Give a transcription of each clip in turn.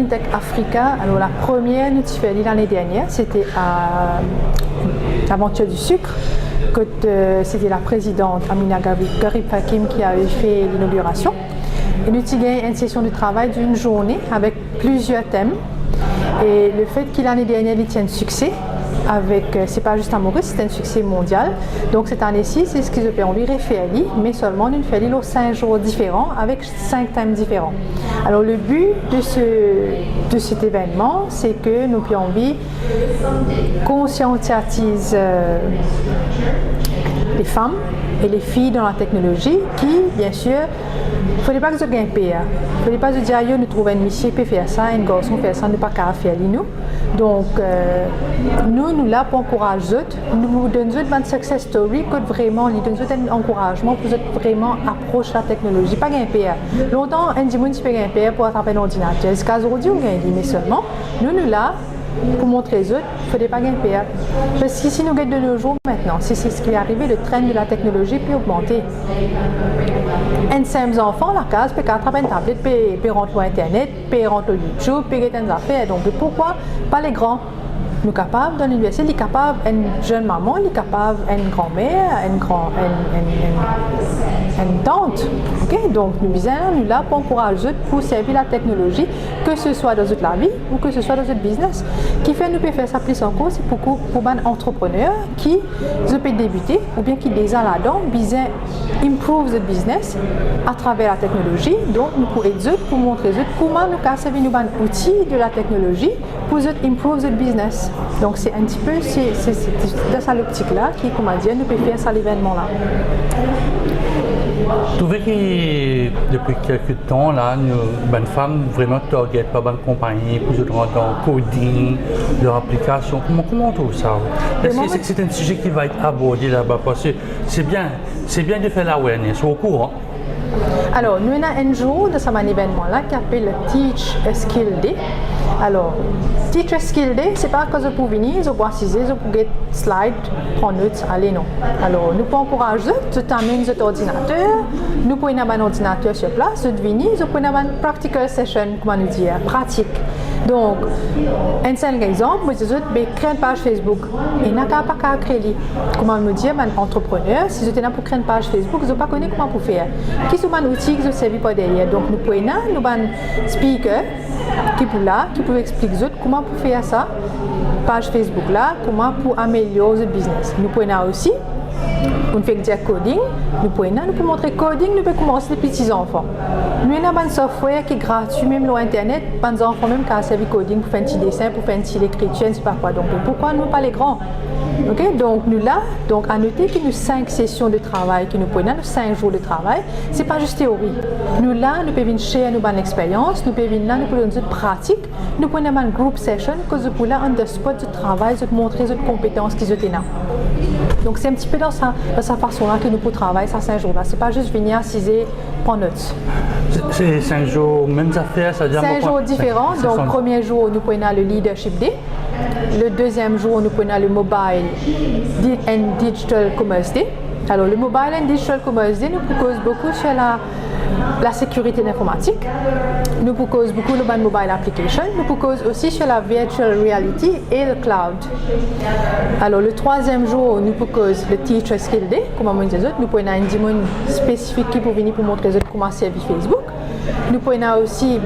in Tech Africa, alors la première nous avons fait l'année dernière, c'était à l'Aventure du Sucre. C'était la présidente Amina Garib Hakim qui avait fait l'inauguration. Et nous avons eu une session de travail d'une journée avec plusieurs thèmes. Et le fait qu'il l'année dernière il tient succès, c'est pas juste à Maurice, c'est un succès mondial. Donc cette année-ci, c'est ce qu'ils ont envie de faire, mais seulement nous faisons 5 jours différents avec 5 thèmes différents. Alors le but de cet événement, c'est que nous avons envie conscientiser les femmes et les filles dans la technologie qui, bien sûr, il ne fallait pas que je gagne pire. Il ne fallait pas que je dise, nous trouvons une mission qui peut faire ça, un garçon fait ça, nous ne pas qu'à faire nous. Donc, nous là pour encourager eux, nous donnons une success story que vraiment, nous donnons un encouragement pour vraiment approcher la technologie, pas gagner pire. Longtemps, un dimanche peut gagner pire pour attraper un ordinateur. Est-ce qu'aujourd'hui on gagne, mais seulement, nous là, pour montrer aux autres, il ne faudrait pas gagner pire. Parce que si nous gagnons de nos jours maintenant, si c'est ce qui est arrivé, le trend de la technologie peut augmenter. Un simple enfant, la case, peut attraper une tablette, peut rentrer sur Internet, peut rentrer sur YouTube, peut gagner des affaires. Donc pourquoi pas les grands? Nous sommes capables, dans l'université, nous sommes capables, une jeune maman, nous sommes capables, une grand-mère, une tante. Okay? Donc nous sommes là pour encourager pour servir la technologie, que ce soit dans la vie ou que ce soit dans notre business. Ce qui fait nous pouvons faire ça plus encore, c'est pour les entrepreneurs qui peuvent débuter ou bien qui déjà là-dedans, besoin improve the business à travers la technologie. Donc nous pouvons aider pour montrer comment nous pouvons servir nos outils de la technologie pour improve the business. Donc c'est un petit peu dans cette optique-là qui, comment dire, nous pouvons faire ça l'événement-là. Tu vois que depuis quelques temps, là, une femme vraiment target pas bonne compagnie pour se rendre dans le coding, leur application. Comment on trouve ça? Est-ce que c'est un sujet qui va être abordé là-bas? Parce que c'est bien de faire l'awareness au courant. Alors, nous avons un jour de ce événement-là qui s'appelle le Teach a Skill Day. Alors, Teach a Skill Day, c'est pas que vous pouvez venir, vous pouvez assiser, vous pouvez slide, prendre notes, allez non. Alors, nous pouvons encourager, vous t'amènez votre ordinateur, nous pouvons avoir un ordinateur sur place, vous venez, vous pouvez avoir une practical session, comment nous dire, pratique. Donc, un seul exemple, vous dites, créer une page Facebook. Et n'a pas qu'à créer. Comment me dire, un entrepreneur, si vous êtes là pour créer une page Facebook, vous ne pas connaître comment pour faire. Qui sont les outils qui vous servent pas derrière. Donc, nous pouvons nous un speaker qui peut expliquer comment pour faire ça, page Facebook là, comment pour améliorer le business. Nous pouvons aussi. On fait dire coding, nous pouvons montrer coding, nous pouvons commencer les petits enfants. Nous avons un software qui est gratuit, même sur Internet, les enfants même qui ont servi coding pour faire un petit dessin, pour faire un petit écriture, je ne sais pas quoi. Donc pourquoi nous pas les grands? Okay? Donc nous là, donc à noter que nous 5 sessions de travail, que nous prenons, nous 5 jours de travail, c'est pas juste théorie. Nous là, nous pouvons share nos bonnes expériences, nous pouvons là, nous pouvons une pratique, nous pouvons une group session, que nous pouvons là, on the spot de travail, de montrer les compétences qu'ils ont là. Donc c'est un petit peu dans sa façon-là que nous pouvons travailler ça 5 jours-là. C'est pas juste venir assiser, prendre notes. C'est 5 jours, mêmes affaires, ça veut dire 5 jours différents. Donc le premier jour, nous prenons le Leadership Day. Le deuxième jour, nous prenons le Mobile and Digital Commerce Day. Alors le Mobile and Digital Commerce Day nous propose beaucoup sur la sécurité informatique. Nous proposons beaucoup de mobile application. Nous proposons aussi sur la virtual reality et le cloud. Alors le troisième jour, nous proposons le Teacher Skill Day. Comme on dit, nous prenons un dimanche spécifique qui pour venir pour montrer comment servir Facebook. Nous prenons aussi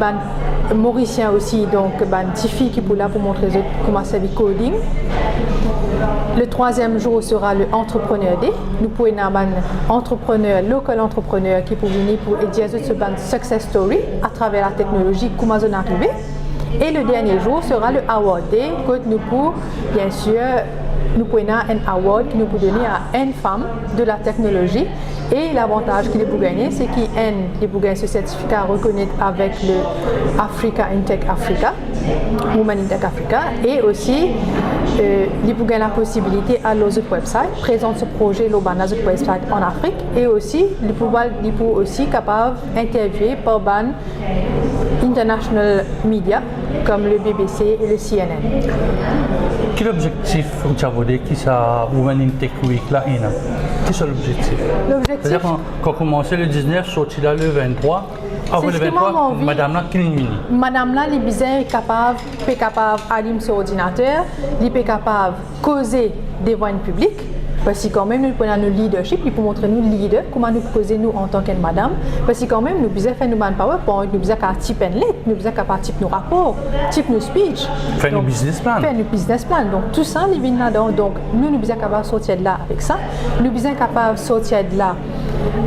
Mauricien aussi, donc Tiffy qui pour là pour montrer comment servir coding. Le troisième jour sera le Entrepreneur Day. Nous pouvons avoir un entrepreneur, local entrepreneur qui peut venir pour dire ce success story à travers la technologie, comment on est arrivé. Et le dernier jour sera le Award Day, que nous pouvons, bien sûr, nous prenons un award qui nous peut donner à une femme de la technologie. Et l'avantage qu'il peut gagner, c'est qu'il peut gagner ce certificat reconnu avec le Africa in Tech Africa, Women in Tech Africa, et aussi il peut gagner la possibilité à l'autre website, présenter ce projet sur notre website en Afrique, et aussi il peut aussi capable d'interviewer par ban international media comme le BBC et le CNN. Quel objectif vous avez qui ça Women in Tech Week là? Quel est l'objectif? C'est-à-dire qu'on a commencé le 19, sorti là le 23. Ah, vous l'avez pas, madame là, qui est madame là, les bizarres est capable d'allumer son ordinateur, il est capable de causer devant un public. Parce que quand même, nous prenons le leadership, nous pour montrer nous leader, comment nous causer nous en tant que madame. Parce que quand même, nous besoin faire nous PowerPoint, nous besoin faire type une lettre, nous besoin faire type nos rapports, type nos speech. Faire nos business plan. Faire nos business plan. Donc tout ça, nous vient là-dedans. Donc nous besoin capable de sortir de là avec ça. Nous besoin capable de sortir de là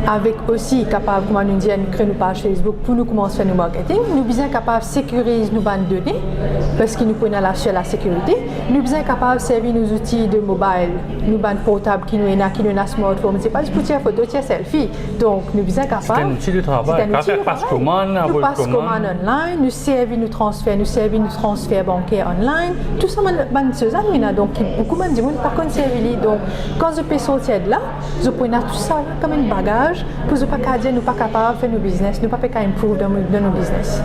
avec aussi capable, comment nous dire, nous créer une page Facebook pour nous commencer à faire nos marketing. Nous besoin capable de sécuriser nos bandes de données parce que nous prenons sur la sécurité. Nous besoin capable de servir nos outils de mobile, nos bandes portables qui nous ont un smartphone. C'est pas juste pour tirer photo, tirer selfie. Donc nous besoin capable. C'est un outil de travail. C'est un outil de passe commande, nous passe commande online, nous servir nos transferts bancaires online. Tout ça, c'est ça nous donc beaucoup de gens ne pas servir. Donc quand je peux sortir de là, je prends tout ça comme un bagage pour ne pas dire nous pas capable de faire nos business, nous pas improve dans nos business.